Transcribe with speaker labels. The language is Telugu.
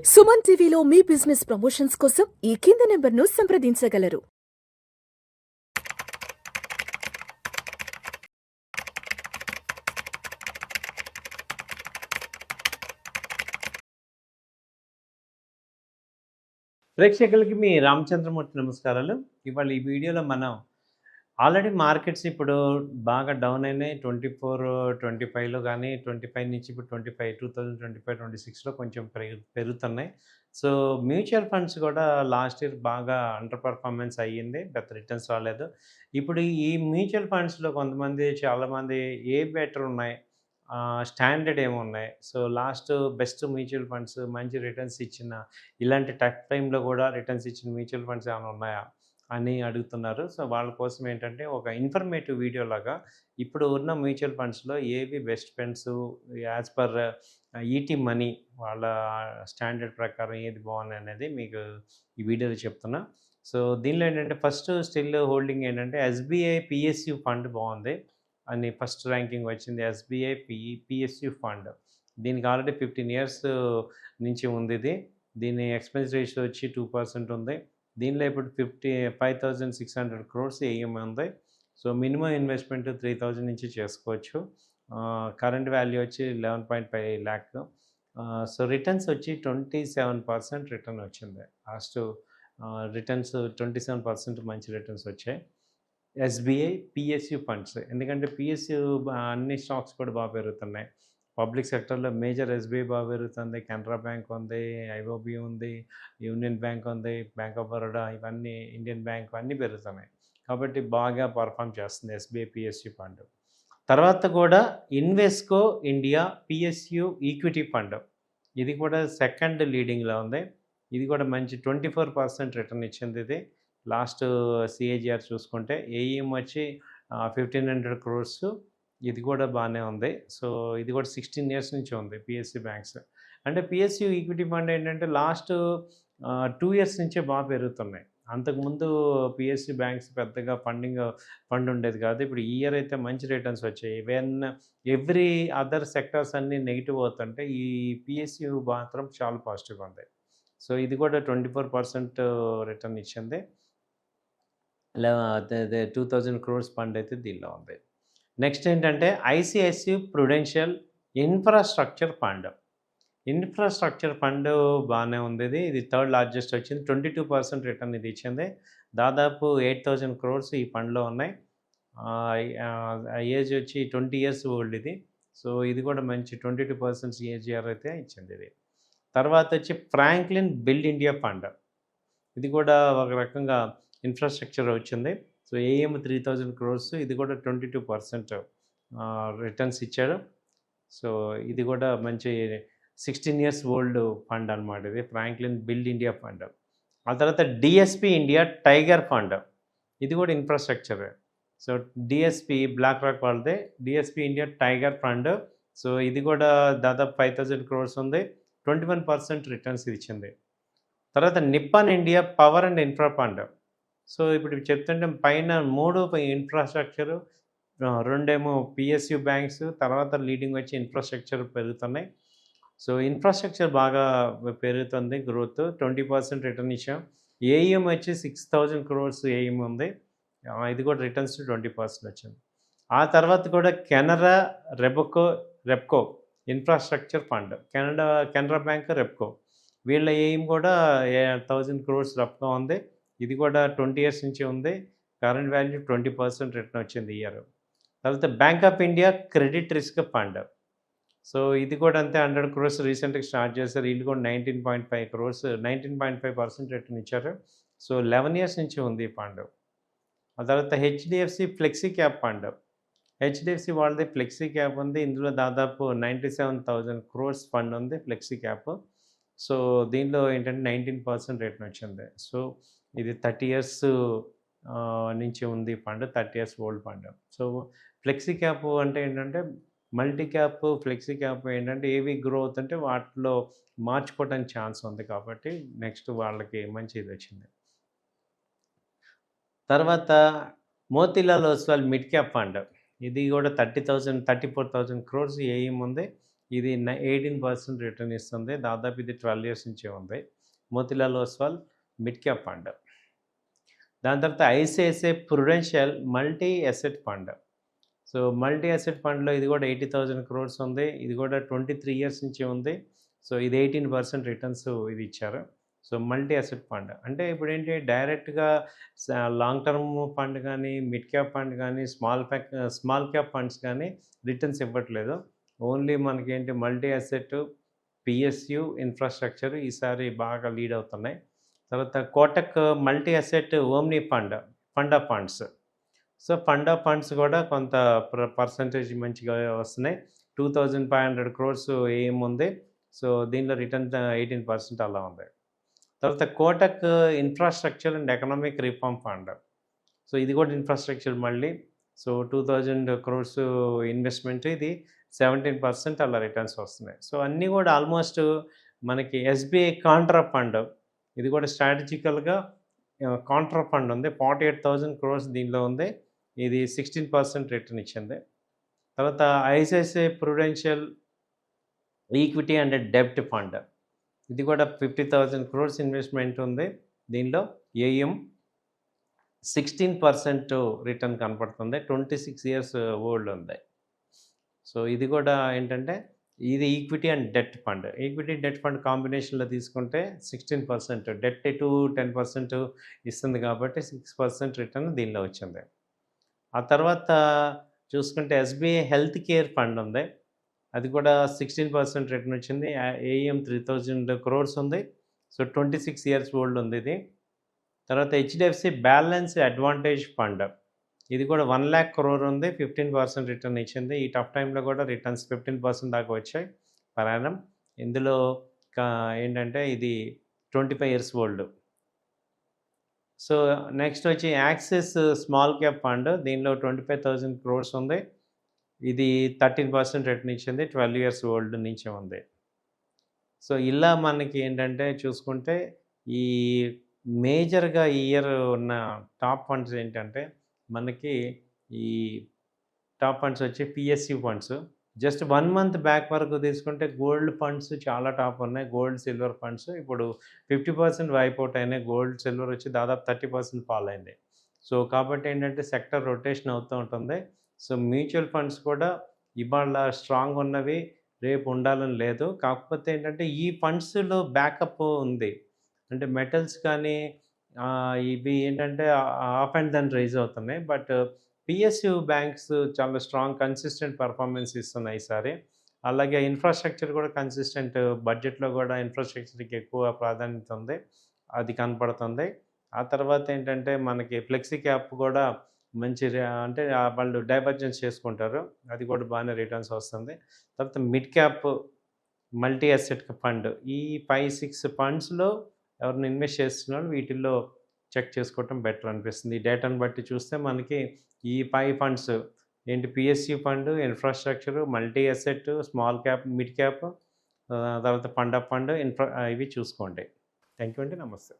Speaker 1: సుమన్ టీవీలో మీ బిజినెస్ ప్రమోషన్స్ కోసం ఈ కింది నెంబర్ను సంప్రదించగలరు.
Speaker 2: ప్రేక్షకులకి మీ రామచంద్రమూర్తి నమస్కారాలు. ఇవాళ ఈ వీడియోలో మనం ఆల్రెడీ మార్కెట్స్ ఇప్పుడు బాగా డౌన్ అయినాయి. 24, 25లో కానీ 25 నుంచి ఇప్పుడు 25, 2025, 26లో కొంచెం పెరుగుతున్నాయి. సో మ్యూచువల్ ఫండ్స్ కూడా లాస్ట్ ఇయర్ బాగా అండర్ పర్ఫార్మెన్స్ అయ్యింది. పెద్ద రిటర్న్స్ రాలేదు. ఇప్పుడు ఈ మ్యూచువల్ ఫండ్స్లో చాలామంది ఏ బెటర్ ఉన్నాయి, స్టాండర్డ్ ఏమున్నాయి, so last best mutual funds మంచి రిటర్న్స్ ఇచ్చిన, ఇలాంటి టఫ్ టైంలో కూడా రిటర్న్స్ ఇచ్చిన మ్యూచువల్ ఫండ్స్ ఏమైనా ఉన్నాయా అని అడుగుతున్నారు. సో వాళ్ళ కోసం ఏంటంటే ఒక ఇన్ఫర్మేటివ్ వీడియో లాగా ఇప్పుడు ఉన్న మ్యూచువల్ ఫండ్స్లో ఏవి బెస్ట్ ఫండ్స్ యాజ్ పర్ ఈటీ మనీ వాళ్ళ స్టాండర్డ్ ప్రకారం ఏది బాగుంది అనేది మీకు ఈ వీడియోలో చెప్తున్నా. సో దీనిలో ఏంటంటే ఫస్ట్ స్టిల్ హోల్డింగ్ ఏంటంటే ఎస్బీఐ పిఎస్యు ఫండ్ బాగుంది అని ఫస్ట్ ర్యాంకింగ్ వచ్చింది. ఎస్బీఐ పిఎస్యు ఫండ్ దీనికి ఆల్రెడీ 15 years నుంచి ఉంది ఇది. దీని ఎక్స్పెన్స్ రేషియో వచ్చి 2% ఉంది. దీనిలో ఇప్పుడు 55,600 crores ఏఎం ఉంది. సో మినిమం ఇన్వెస్ట్మెంట్ 3,000 నుంచి చేసుకోవచ్చు. కరెంట్ వాల్యూ వచ్చి 11.5 lakh. సో రిటర్న్స్ వచ్చి 27% రిటర్న్ వచ్చింది. లాస్ట్ రిటర్న్స్ 27% మంచి రిటర్న్స్ వచ్చాయి. ఎస్బీఐ పిఎస్యు ఫండ్స్, ఎందుకంటే పిఎస్యు అన్ని స్టాక్స్ కూడా బాగా పెరుగుతున్నాయి. పబ్లిక్ సెక్టర్లో మేజర్ ఎస్బీఐ బాగా పెరుగుతుంది, కెనరా బ్యాంక్ ఉంది, ఐఓబి ఉంది, యూనియన్ బ్యాంక్ ఉంది, బ్యాంక్ ఆఫ్ బరోడా, ఇవన్నీ ఇండియన్ బ్యాంక్ అన్నీ పెరుగుతున్నాయి. కాబట్టి బాగా పర్ఫామ్ చేస్తుంది ఎస్బీఐ పిఎస్యు ఫండ్. తర్వాత కూడా Invesco India PSU equity fund, ఇది కూడా సెకండ్ లీడింగ్లో ఉంది. ఇది కూడా మంచి 24% రిటర్న్ ఇచ్చింది. ఇది లాస్ట్ సిఏజిఆర్ చూసుకుంటే ఏఈఎం వచ్చి 1,500 crores, ఇది కూడా బాగానే ఉంది. సో ఇది కూడా 16 years నుంచి ఉంది పిఎస్యు బ్యాంక్స్. అంటే పిఎస్యు ఈక్విటీ ఫండ్ ఏంటంటే లాస్ట్ 2 years నుంచే బాగా పెరుగుతున్నాయి. అంతకుముందు పిఎస్యు బ్యాంక్స్ పెద్దగా ఫండ్ ఉండేది కాదు. ఇప్పుడు ఈ ఇయర్ అయితే మంచి రిటర్న్స్ వచ్చాయి. ఎవ్రీ అదర్ సెక్టర్స్ అన్నీ నెగిటివ్ అవుతుంటే ఈ పిఎస్యు మాత్రం చాలా పాజిటివ్గా ఉంది. సో ఇది కూడా 24% రిటర్న్ ఇచ్చింది. 2,000 crores ఫండ్ అయితే దీనిలో ఉంది. నెక్స్ట్ ఏంటంటే ICICI Prudential infrastructure fund. Infrastructure fund బాగానే ఉంది. ఇది థర్డ్ లార్జెస్ట్ వచ్చింది. 22% రిటర్న్ ఇది ఇచ్చింది. దాదాపు 8,000 crores ఈ ఫండ్లో ఉన్నాయి. ఏజ్ వచ్చి 20 years ఓల్డ్ ఇది. సో ఇది కూడా మంచి 22% సిఏజిఆర్ అయితే ఇచ్చింది ఇది. తర్వాత వచ్చి ఫ్రాంక్లిన్ బిల్డ్ ఇండియా ఫండ్, ఇది కూడా ఒక రకంగా ఇన్ఫ్రాస్ట్రక్చర్ వచ్చింది. సో ఏఎం 3,000 crores, ఇది కూడా 22% రిటర్న్స్ ఇచ్చాడు. సో ఇది కూడా మంచి 16 years ఓల్డ్ ఫండ్ అనమాట ఇది, ఫ్రాంక్లిన్ బిల్డ్ ఇండియా ఫండ్. ఆ తర్వాత డిఎస్పి ఇండియా టైగర్ ఫండ్, ఇది కూడా infrastructure. So DSP BlackRock వాళ్ళదే DSP India tiger fund. So ఇది కూడా దాదాపు 5,000 crores ఉంది. 21% రిటర్న్స్ ఇచ్చింది. తర్వాత Nippon India power and infra fund. So ఇప్పుడు చెప్తుంటే పైన 3 ఇన్ఫ్రాస్ట్రక్చరు, 2 పిఎస్యు బ్యాంక్స్, తర్వాత లీడింగ్ వచ్చి ఇన్ఫ్రాస్ట్రక్చర్ పెరుగుతున్నాయి. సో ఇన్ఫ్రాస్ట్రక్చర్ బాగా పెరుగుతుంది, గ్రోత్ 20% రిటర్న్ ఇచ్చాం. ఏఈఎం వచ్చి 6,000 crores ఏఈఎం ఉంది. ఇది కూడా రిటర్న్స్ 20% వచ్చింది. ఆ తర్వాత కూడా Canara Repco infrastructure fund, Canara bank, Repco, వీళ్ళ ఎయిమ్ కూడా 1,000 crores రఫ్గా ఉంది. ఇది కూడా 20 years నుంచి ఉంది. కరెంట్ వాల్యూ 20% రిటర్న్ వచ్చింది ఇయర్. తర్వాత bank of India credit risk fund. So ఇది కూడా అంతే 100 crores రీసెంట్గా స్టార్ట్ చేశారు. వీళ్ళు కూడా 19.5 crores, 19.5% రిటర్న్ ఇచ్చారు. సో 11 years నుంచి ఉంది ఈ ఫండ్. ఆ తర్వాత HDFC flexi cap fund, HDFC వాళ్ళది ఫ్లెక్సీ క్యాప్ ఉంది. ఇందులో దాదాపు 97,000 crores ఫండ్ ఉంది ఫ్లెక్సీ క్యాప్. సో దీనిలో ఏంటంటే 19% రిటర్న్ వచ్చింది. సో ఇది 30 years నుంచి ఉంది fund, 30 years old fund. So flexi cap అంటే ఏంటంటే మల్టీ క్యాప్, ఫ్లెక్సీ క్యాప్ ఏంటంటే ఏవి గ్రో అవుతుంటే వాటిలో మార్చుకోవడానికి ఛాన్స్ ఉంది, కాబట్టి నెక్స్ట్ వాళ్ళకి మంచి ఇది వచ్చింది. తర్వాత Motilal Oswal mid cap fund, ఇది కూడా 34,000 crores ఏఎం ఉంది. ఇది 18% రిటర్న్ ఇస్తుంది. దాదాపు ఇది 12 ఇయర్స్ నుంచే ఉంది. Motilal Oswal mid cap fund. దాని తర్వాత ICICI Prudential multi asset fund. So multi asset ఫండ్‌లో ఇది కూడా 80,000 క్రోర్స్ ఉంది. ఇది కూడా 23 ఇయర్స్ నుంచి ఉంది. సో ఇది 18% రిటర్న్స్ ఇది ఇచ్చారు. సో మల్టీ అసెట్ ఫండ్ అంటే ఇప్పుడేంటి డైరెక్ట్‌గా లాంగ్ టర్మ్ ఫండ్ కానీ, మిడ్ క్యాప్ ఫండ్ కానీ, స్మాల్ క్యాప్ ఫండ్స్ కానీ రిటర్న్స్ ఇవ్వట్లేదు. ఓన్లీ మనకేంటి మల్టీ అసెట్, పిఎస్యు, ఇన్‌ఫ్రాస్ట్రక్చర్ ఈసారి బాగా లీడ్ అవుతున్నాయి. తర్వాత Kotak multi asset omni fund of funds. So fund of funds కూడా కొంత పర్సంటేజ్ మంచిగా వస్తున్నాయి. 2500 క్రోర్స్ ఏఎం ఉంది. సో దీనిలో రిటర్న్ 18% అలా ఉంది. తర్వాత Kotak infrastructure and economic reform fund. So ఇది కూడా ఇన్ఫ్రాస్ట్రక్చర్ మళ్ళీ. సో 2000 క్రోర్స్ ఇన్వెస్ట్మెంట్, ఇది 17% అలా రిటర్న్స్ వస్తున్నాయి. సో అన్నీ కూడా ఆల్మోస్ట్ మనకి ఎస్బీఐ కాంట్రా ఫండ్, ఇది కూడా స్ట్రాటజికల్గా కాంట్రా ఫండ్ ఉంది. 48,000 క్రోర్స్ దీనిలో ఉంది. ఇది 16% రిటర్న్ ఇచ్చింది. తర్వాత ఐసిఐసిఐ ప్రుడెన్షియల్ ఈక్విటీ అండ్ డెబ్ట్ ఫండ్, ఇది కూడా 50,000 క్రోర్స్ ఇన్వెస్ట్మెంట్ ఉంది. దీనిలో ఏఎం 16% రిటర్న్ కనపడుతుంది. 26 ఇయర్స్ ఓల్డ్ ఉంది. సో ఇది కూడా ఏంటంటే ఇది equity and debt fund. Equity debt fund కాంబినేషన్లో తీసుకుంటే 16%, డెట్ టు 10% ఇస్తుంది కాబట్టి 6% రిటర్న్ దీనిలో వచ్చింది. ఆ తర్వాత చూసుకుంటే ఎస్బీఐ హెల్త్ కేర్ ఫండ్ ఉంది. అది కూడా 16% రిటర్న్ వచ్చింది. ఏఎం 3,000 క్రోర్స్ ఉంది. సో 26 ఇయర్స్ ఓల్డ్ ఉంది ఇది. తర్వాత హెచ్డిఎఫ్సి బ్యాలెన్స్ అడ్వాంటేజ్ ఫండ్, ఇది కూడా 1,00,000 క్రోర్ ఉంది. 15% రిటర్న్ ఇచ్చింది. ఈ టఫ్ టైంలో కూడా రిటర్న్స్ 15% దాకా వచ్చాయి పర్ యానం. ఇందులో ఏంటంటే ఇది 25 ఇయర్స్ ఓల్డ్. సో నెక్స్ట్ వచ్చి యాక్సిస్ స్మాల్ క్యాప్ ఫండ్, దీనిలో 25,000 క్రోర్స్ ఉంది. ఇది 13% రిటర్న్ ఇచ్చింది. 12 ఇయర్స్ ఓల్డ్ నుంచి ఉంది. సో ఇలా మనకి ఏంటంటే చూసుకుంటే ఈ మేజర్గా ఈ ఇయర్ ఉన్న టాప్ ఫండ్స్ ఏంటంటే మనకి ఈ టాప్ ఫండ్స్ వచ్చి PSU funds. Just 1 month back వరకు తీసుకుంటే గోల్డ్ ఫండ్స్ చాలా టాప్ ఉన్నాయి. గోల్డ్, సిల్వర్ ఫండ్స్ ఇప్పుడు 50% వైప్ అవుట్ అయినాయి. గోల్డ్, సిల్వర్ వచ్చి దాదాపు 30% ఫాల్ అయింది. సో కాబట్టి ఏంటంటే సెక్టర్ రొటేషన్ అవుతూ ఉంటుంది. సో మ్యూచువల్ ఫండ్స్ కూడా ఇవాళ స్ట్రాంగ్ ఉన్నవి రేపు ఉండాలని లేదు. కాకపోతే ఏంటంటే ఈ ఫండ్స్‌లో బ్యాకప్ ఉంది. అంటే మెటల్స్ కానీ ఇవి ఏంటంటే ఆఫ్ అండ్ దెన్ రైజ్ అవుతున్నాయి. బట్ పిఎస్యు బ్యాంక్స్ చాలా స్ట్రాంగ్ కన్సిస్టెంట్ పెర్ఫార్మెన్స్ ఇస్తున్నాయి ఈసారి. అలాగే ఇన్ఫ్రాస్ట్రక్చర్ కూడా కన్సిస్టెంట్, బడ్జెట్లో కూడా ఇన్ఫ్రాస్ట్రక్చర్‌కి ఎక్కువ ప్రాధాన్యత ఉంది. అది కనపడుతుంది. ఆ తర్వాత ఏంటంటే మనకి ఫ్లెక్సీ క్యాప్ కూడా మంచి అంటే వాళ్ళు డైవర్జెన్స్ చేసుకుంటారు. అది కూడా బాగానే రిటర్న్స్ వస్తుంది. తర్వాత mid cap multi asset fund, ఈ 5, 6 ఫండ్స్‌లో ఎవరైనా ఇన్వెస్ట్ చేస్తున్నారో వీటిల్లో చెక్ చేసుకోవటం బెటర్ అనిపిస్తుంది. ఈ డేటాను బట్టి చూస్తే మనకి ఈ 5 ఫండ్స్ ఏంటి PSU fund, infrastructure, multi asset, small cap, mid cap, తర్వాత ఫండ్ ఆఫ్ ఫండ్, ఇవి చూసుకోండి. థ్యాంక్ యూ అండి. నమస్తే.